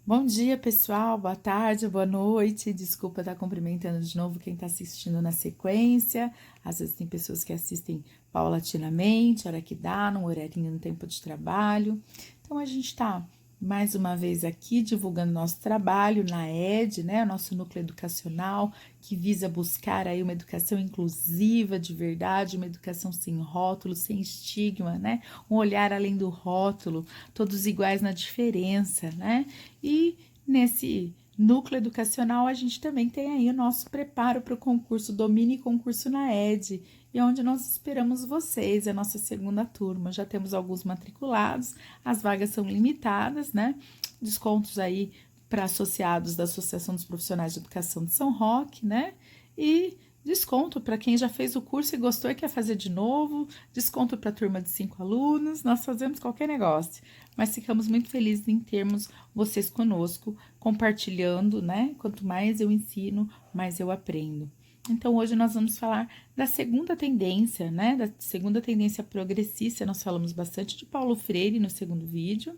Bom dia, pessoal. Boa tarde, boa noite. Desculpa estar cumprimentando de novo quem está assistindo na sequência. Às vezes tem pessoas que assistem paulatinamente, hora que dá, num horarinho no tempo de trabalho. Então, a gente está mais uma vez aqui divulgando nosso trabalho na ED, né? Nosso núcleo educacional, que visa buscar aí uma educação inclusiva de verdade, uma educação sem rótulo, sem estigma, né? Um olhar além do rótulo, todos iguais na diferença, né? E nesse núcleo educacional, a gente também tem aí o nosso preparo para o concurso do mini concurso na ED, e onde nós esperamos vocês, a nossa segunda turma. Já temos alguns matriculados, as vagas são limitadas, né? Descontos aí para associados da Associação dos Profissionais de Educação de São Roque, né? E desconto para quem já fez o curso e gostou e quer fazer de novo, desconto para a turma de 5 alunos, nós fazemos qualquer negócio. Mas ficamos muito felizes em termos vocês conosco, compartilhando, né? Quanto mais eu ensino, mais eu aprendo. Então, hoje nós vamos falar da segunda tendência, né? Da segunda tendência progressista. Nós falamos bastante de Paulo Freire no segundo vídeo.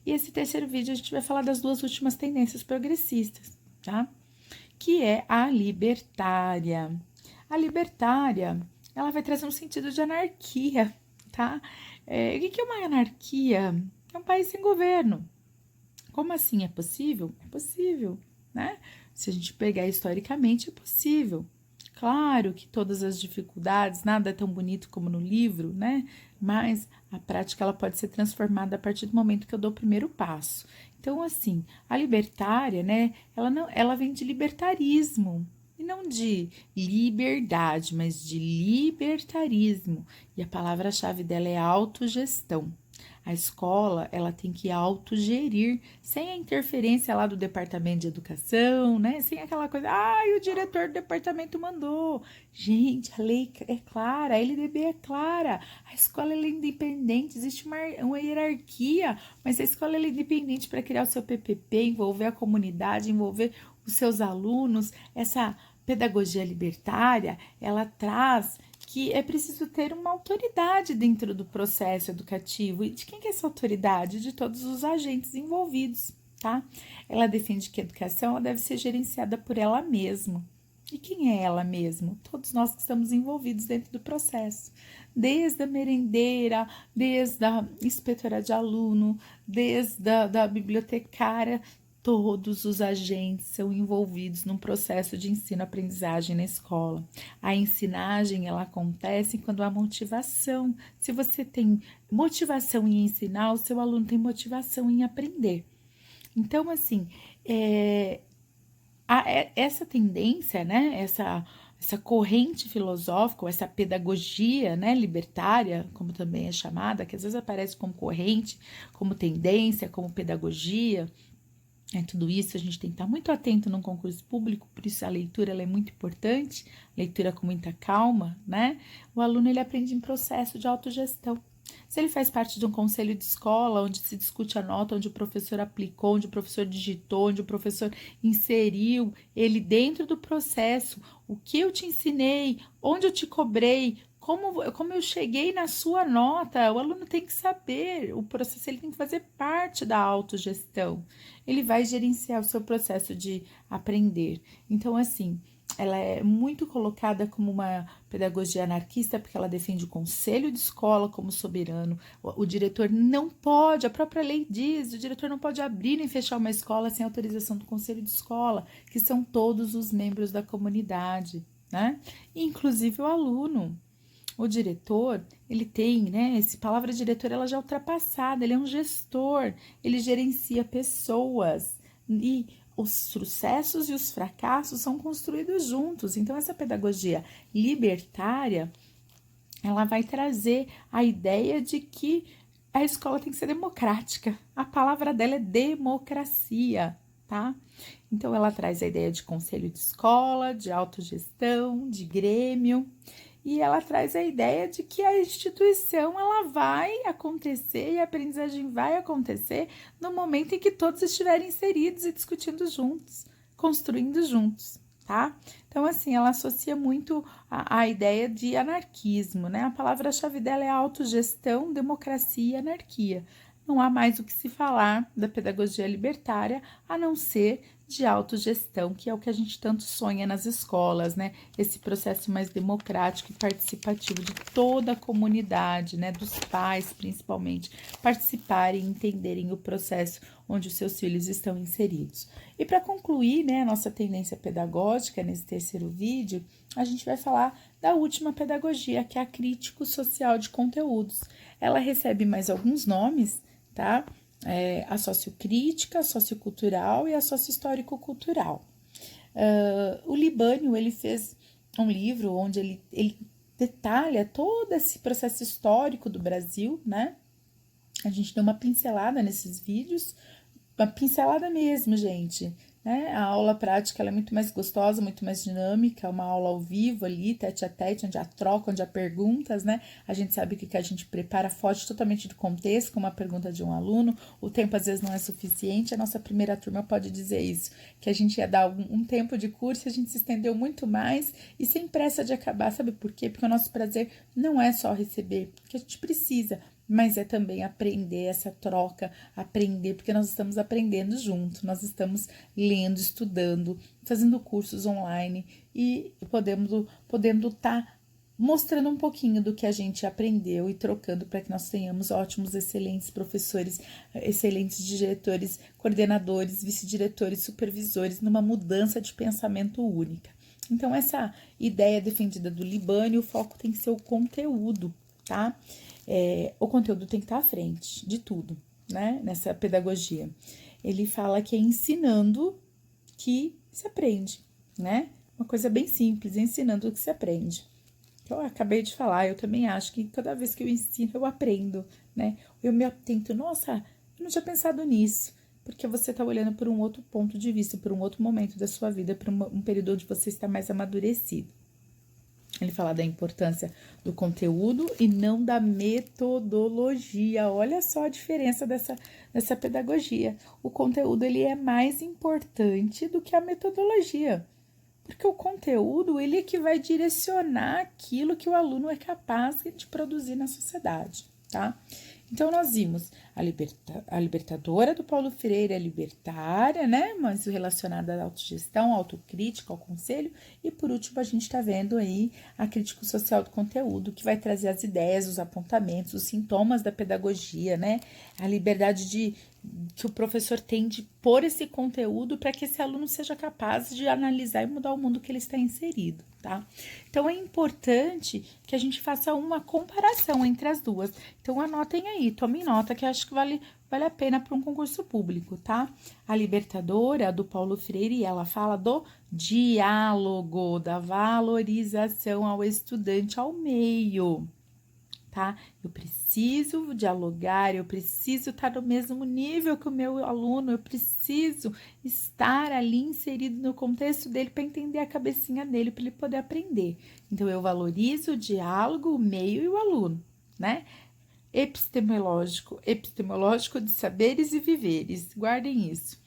E esse terceiro vídeo a gente vai falar das duas últimas tendências progressistas, tá? Que é a libertária. A libertária, ela vai trazer um sentido de anarquia, tá? O que é uma anarquia? É um país sem governo. Como assim? É possível? É possível, né? Se a gente pegar historicamente, é possível. Claro que todas as dificuldades, nada é tão bonito como no livro, né? Mas a prática ela pode ser transformada a partir do momento que eu dou o primeiro passo. Então, assim, a libertária, né? Ela vem de libertarismo e não de liberdade, mas de libertarismo. E a palavra-chave dela é autogestão. A escola, ela tem que autogerir, sem a interferência lá do departamento de educação, né? Sem aquela coisa, o diretor do departamento mandou. Gente, a lei é clara, a LDB é clara, a escola é independente, existe uma hierarquia, mas a escola é independente para criar o seu PPP, envolver a comunidade, envolver os seus alunos. Essa pedagogia libertária, ela traz que é preciso ter uma autoridade dentro do processo educativo. E de quem que é essa autoridade? De todos os agentes envolvidos, tá? Ela defende que a educação ela deve ser gerenciada por ela mesma. E quem é ela mesma? Todos nós que estamos envolvidos dentro do processo. Desde a merendeira, desde a inspetora de aluno, desde a bibliotecária, todos os agentes são envolvidos num processo de ensino-aprendizagem na escola. A ensinagem, ela acontece quando há motivação. Se você tem motivação em ensinar, o seu aluno tem motivação em aprender. Então, assim, essa tendência, né, essa corrente filosófica, essa pedagogia, né, libertária, como também é chamada, que às vezes aparece como corrente, como tendência, como pedagogia, tudo isso a gente tem que estar muito atento num concurso público, por isso a leitura ela é muito importante, leitura com muita calma, né? O aluno ele aprende em processo de autogestão. Se ele faz parte de um conselho de escola, onde se discute a nota, onde o professor aplicou, onde o professor digitou, onde o professor inseriu, ele dentro do processo, o que eu te ensinei, onde eu te cobrei, como eu cheguei na sua nota, o aluno tem que saber, o processo ele tem que fazer parte da autogestão. Ele vai gerenciar o seu processo de aprender. Então, assim, ela é muito colocada como uma pedagogia anarquista, porque ela defende o conselho de escola como soberano. O diretor não pode, a própria lei diz, o diretor não pode abrir nem fechar uma escola sem autorização do conselho de escola, que são todos os membros da comunidade, né? Inclusive o aluno. O diretor, ele tem, né, essa palavra diretor, ela já é ultrapassada, ele é um gestor, ele gerencia pessoas e os sucessos e os fracassos são construídos juntos. Então, essa pedagogia libertária, ela vai trazer a ideia de que a escola tem que ser democrática. A palavra dela é democracia, tá? Então, ela traz a ideia de conselho de escola, de autogestão, de grêmio, e ela traz a ideia de que a instituição ela vai acontecer e a aprendizagem vai acontecer no momento em que todos estiverem inseridos e discutindo juntos, construindo juntos, tá? Então, assim, ela associa muito a ideia de anarquismo, né? A palavra-chave dela é autogestão, democracia e anarquia. não há mais o que se falar da pedagogia libertária, a não ser de autogestão, que é o que a gente tanto sonha nas escolas, né? Esse processo mais democrático e participativo de toda a comunidade, né? Dos pais, principalmente, participarem e entenderem o processo onde os seus filhos estão inseridos. E para concluir, né, a nossa tendência pedagógica nesse terceiro vídeo, a gente vai falar da última pedagogia, que é a crítico-social de conteúdos. Ela recebe mais alguns nomes, tá? A sociocrítica, a sociocultural e a sociohistórico-cultural. O Libânio, ele fez um livro onde ele detalha todo esse processo histórico do Brasil, né? A gente deu uma pincelada nesses vídeos, uma pincelada mesmo, gente, né? A aula prática ela é muito mais gostosa, muito mais dinâmica, uma aula ao vivo ali, tete a tete, onde há troca, onde há perguntas, né? A gente sabe que a gente prepara, foge totalmente do contexto, com uma pergunta de um aluno, o tempo às vezes não é suficiente, a nossa primeira turma pode dizer isso, que a gente ia dar um tempo de curso e a gente se estendeu muito mais e sem pressa de acabar, sabe por quê? Porque o nosso prazer não é só receber, que a gente precisa, mas é também aprender essa troca, aprender, porque nós estamos aprendendo junto, nós estamos lendo, estudando, fazendo cursos online e podendo estar mostrando um pouquinho do que a gente aprendeu e trocando para que nós tenhamos ótimos, excelentes professores, excelentes diretores, coordenadores, vice-diretores, supervisores, numa mudança de pensamento única. Então, essa ideia defendida do Libânio, o foco tem que ser o conteúdo, tá? O conteúdo tem que estar à frente de tudo, né? Nessa pedagogia. Ele fala que é ensinando que se aprende, né? Uma coisa bem simples, ensinando que se aprende. Eu acabei de falar, eu também acho que toda vez que eu ensino, eu aprendo, né? Eu me atento, nossa, eu não tinha pensado nisso, porque você está olhando por um outro ponto de vista, por um outro momento da sua vida, por um período onde você está mais amadurecido. Ele fala da importância do conteúdo e não da metodologia. Olha só a diferença dessa pedagogia. O conteúdo ele é mais importante do que a metodologia. Porque o conteúdo ele é que vai direcionar aquilo que o aluno é capaz de produzir na sociedade, tá? Então, nós vimos a libertadora do Paulo Freire, a libertária, né? Mas relacionada à autogestão, à autocrítica, ao conselho. E, por último, a gente está vendo aí a crítico social do conteúdo, que vai trazer as ideias, os apontamentos, os sintomas da pedagogia, né? A liberdade que o professor tem de pôr esse conteúdo para que esse aluno seja capaz de analisar e mudar o mundo que ele está inserido, tá? Então, é importante que a gente faça uma comparação entre as duas. Então, anotem aí, tomem nota, que acho que vale a pena para um concurso público, tá? A libertadora, do Paulo Freire, ela fala do diálogo, da valorização ao estudante, ao meio, tá? Eu preciso dialogar, eu preciso estar no mesmo nível que o meu aluno, eu preciso estar ali inserido no contexto dele para entender a cabecinha dele, para ele poder aprender. Então, eu valorizo o diálogo, o meio e o aluno, né? Epistemológico de saberes e viveres, guardem isso.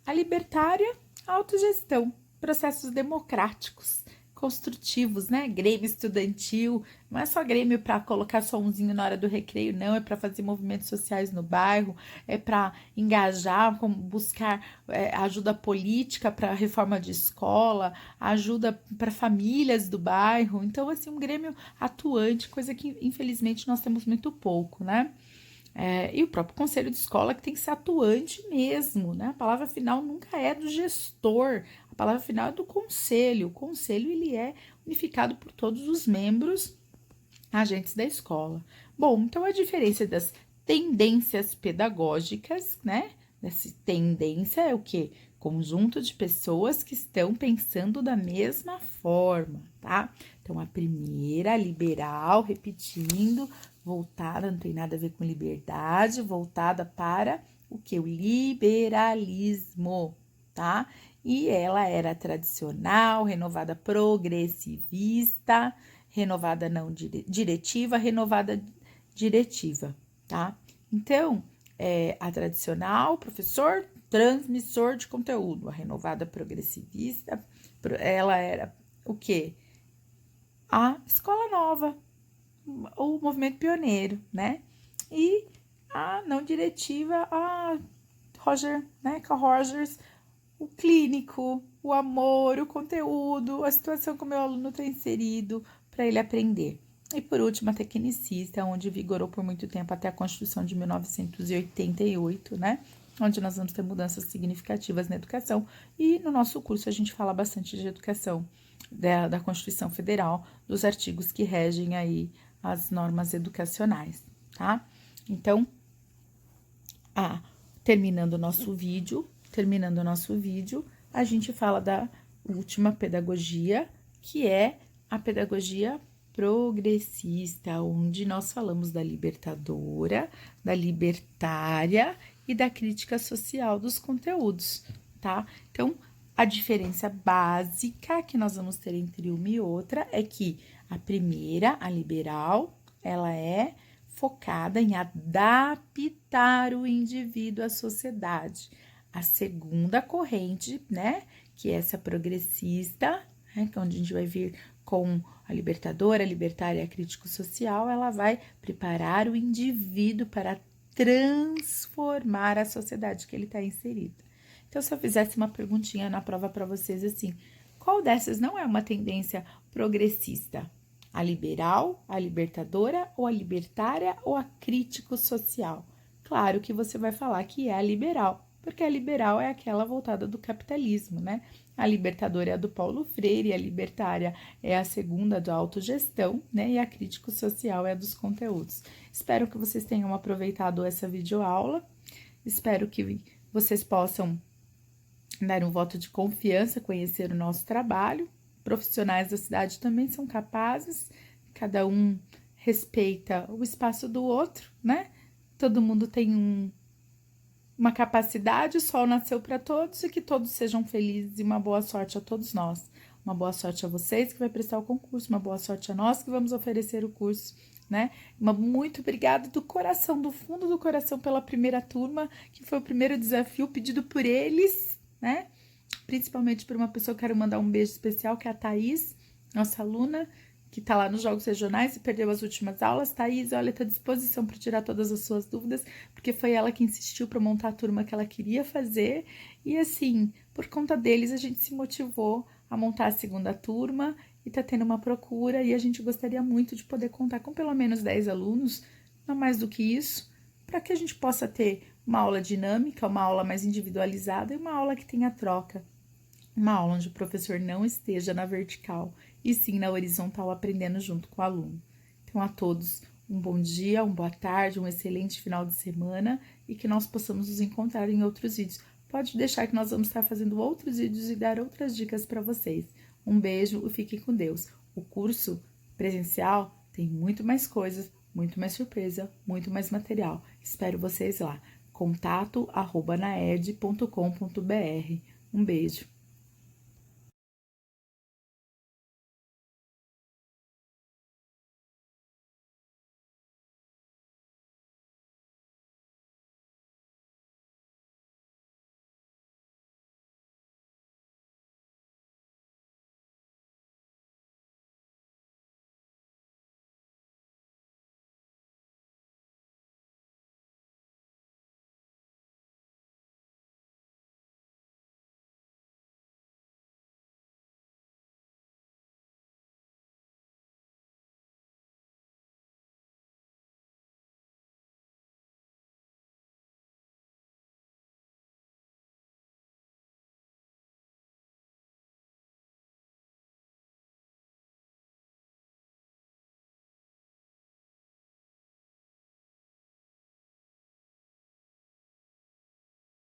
A libertária, a autogestão, processos democráticos, construtivos, né? Grêmio estudantil, não é só grêmio para colocar somzinho na hora do recreio, não, é para fazer movimentos sociais no bairro, é para engajar, buscar ajuda política para reforma de escola, ajuda para famílias do bairro. Então, assim, um grêmio atuante, coisa que infelizmente nós temos muito pouco, né? E o próprio conselho de escola que tem que ser atuante mesmo, né? A palavra final nunca é do gestor, a palavra final é do conselho. O conselho ele é unificado por todos os membros agentes da escola. Bom, então a diferença das tendências pedagógicas, né? Essa tendência é o quê? Conjunto de pessoas que estão pensando da mesma forma, tá? Então, a primeira, liberal, repetindo, voltada, não tem nada a ver com liberdade, voltada para o que? O liberalismo, tá? E ela era tradicional, renovada progressivista, renovada não diretiva, renovada diretiva, tá? Então, a tradicional, professor, transmissor de conteúdo, a renovada progressivista, ela era o quê? A escola nova, o movimento pioneiro, né? E a não diretiva, Roger, né, Carl Rogers, o clínico, o amor, o conteúdo, a situação que o meu aluno está inserido para ele aprender. E por último, a tecnicista, onde vigorou por muito tempo até a Constituição de 1988, né? Onde nós vamos ter mudanças significativas na educação. E no nosso curso a gente fala bastante de educação da Constituição Federal, dos artigos que regem aí as normas educacionais, tá? Então, terminando o nosso vídeo, a gente fala da última pedagogia, que é a pedagogia progressista, onde nós falamos da libertadora, da libertária e da crítica social dos conteúdos, tá? Então, a diferença básica que nós vamos ter entre uma e outra é que a primeira, a liberal, ela é focada em adaptar o indivíduo à sociedade. A segunda corrente, né, que é essa progressista, né, que é onde a gente vai vir com a libertadora, a libertária e a crítico-social, ela vai preparar o indivíduo para transformar a sociedade que ele está inserido. Então, se eu fizesse uma perguntinha na prova para vocês assim, qual dessas não é uma tendência progressista? A liberal, a libertadora, ou a libertária, ou a crítico-social? Claro que você vai falar que é a liberal, porque a liberal é aquela voltada do capitalismo, né? A libertadora é a do Paulo Freire, a libertária é a segunda da autogestão, né? E a crítico-social é a dos conteúdos. Espero que vocês tenham aproveitado essa videoaula, espero que vocês possam dar um voto de confiança, conhecer o nosso trabalho. Profissionais da cidade também são capazes, cada um respeita o espaço do outro, né? Todo mundo tem uma capacidade, o sol nasceu para todos e que todos sejam felizes e uma boa sorte a todos nós. Uma boa sorte a vocês que vai prestar o concurso, uma boa sorte a nós que vamos oferecer o curso, né? Muito obrigada do coração, do fundo do coração pela primeira turma, que foi o primeiro desafio pedido por eles, né? Principalmente por uma pessoa, eu quero mandar um beijo especial, que é a Thaís, nossa aluna, que tá lá nos Jogos Regionais e perdeu as últimas aulas. Thaís, olha, tá à disposição para tirar todas as suas dúvidas, porque foi ela que insistiu para montar a turma que ela queria fazer. E assim, por conta deles, a gente se motivou a montar a segunda turma e tá tendo uma procura. E a gente gostaria muito de poder contar com pelo menos 10 alunos, não mais do que isso, para que a gente possa ter uma aula dinâmica, uma aula mais individualizada e uma aula que tenha troca. Uma aula onde o professor não esteja na vertical, e sim na horizontal, aprendendo junto com o aluno. Então, a todos, um bom dia, uma boa tarde, um excelente final de semana e que nós possamos nos encontrar em outros vídeos. Pode deixar que nós vamos estar fazendo outros vídeos e dar outras dicas para vocês. Um beijo e fiquem com Deus. O curso presencial tem muito mais coisas, muito mais surpresa, muito mais material. Espero vocês lá. contato@naerd.com.br. Um beijo.